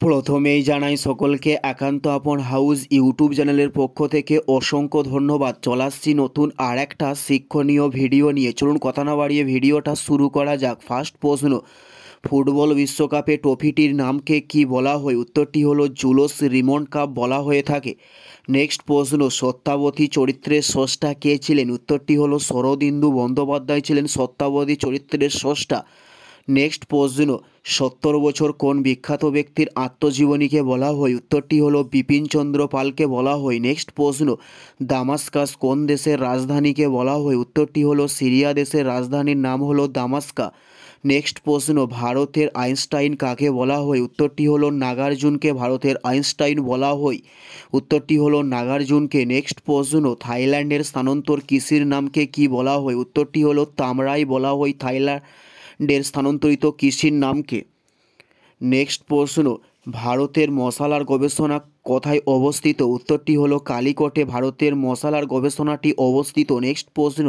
প্রথমেই জানাই সকলকে একান্ত আপন হাউস ইউটিউব চ্যানেলের পক্ষ থেকে অসংখ্য ধন্যবাদ। চলে আসছি নতুন আর একটা শিক্ষণীয় ভিডিও নিয়ে। চলুন কথা না বাড়িয়ে ভিডিওটা শুরু করা যাক। ফার্স্ট প্রশ্ন, ফুটবল বিশ্বকাপে ট্রফিটির নামকে কি বলা হয়? উত্তরটি হলো জুলস রিমন্ড কাপ বলা হয়ে থাকে। নেক্সট প্রশ্ন, সত্যাবতী চরিত্রের স্রষ্টা কে ছিলেন? উত্তরটি হলো শরদিন্দু বন্দ্যোপাধ্যায় ছিলেন সত্যাবতী চরিত্রের স্রষ্টা। নেক্সট প্রশ্ন, 70 বছর কোন বিখ্যাত ব্যক্তির আত্মজীবনীকে বলা হয়? উত্তরটি হলো বিপিনচন্দ্র পালকে বলা হয়। নেক্সট প্রশ্ন, দামাস্কাস কোন দেশের রাজধানীকে বলা হয়? উত্তরটি হলো সিরিয়া দেশের রাজধানীর নাম হলো দামাস্কা। নেক্সট প্রশ্ন, ভারতের আইনস্টাইন কাকে বলা হয়? উত্তরটি হলো নাগার্জুনকে ভারতের আইনস্টাইন বলা হয়। উত্তরটি হলো নাগার্জুনকে। নেক্সট প্রশ্ন, থাইল্যান্ডের স্থানান্তর কৃষির নামকে কি বলা হয়? উত্তরটি হলো তামরাই বলা হয় থাইল্যান্ডের স্থানান্তরিত কৃষির নামকে। নেক্সট প্রশ্ন, ভারতের মশালার গবেষণা কোথায় অবস্থিত? উত্তরটি হলো কালিকটে ভারতের মশালার গবেষণাটি অবস্থিত। নেক্সট প্রশ্ন,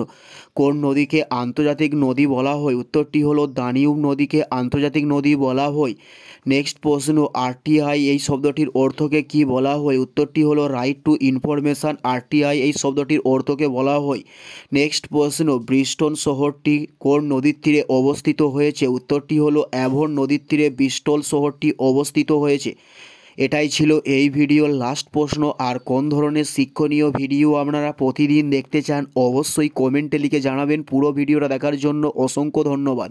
কোন নদীকে আন্তর্জাতিক নদী বলা হয়? উত্তরটি হলো দানিউব নদীকে আন্তর্জাতিক নদী বলা হয়। নেক্সট প্রশ্ন, আরটিআই এই শব্দটির অর্থকে কি বলা হয়? উত্তরটি হলো রাইট টু ইনফরমেশান। আরটিআই এই শব্দটির অর্থকে বলা হয়। নেক্সট প্রশ্ন, ব্রিস্টল শহরটি কোন নদীর তীরে অবস্থিত হয়েছে? উত্তরটি হলো অ্যাভন নদীর তীরে ব্রিস্টল শহরটি অবস্থিত হয়েছে। এটাই ছিল এই ভিডিওর লাস্ট প্রশ্ন। আর কোন ধরনের শিক্ষণীয় ভিডিও আপনারা প্রতিদিন দেখতে চান অবশ্যই কমেন্টে লিখে জানাবেন। পুরো ভিডিওটা দেখার জন্য অসংখ্য ধন্যবাদ।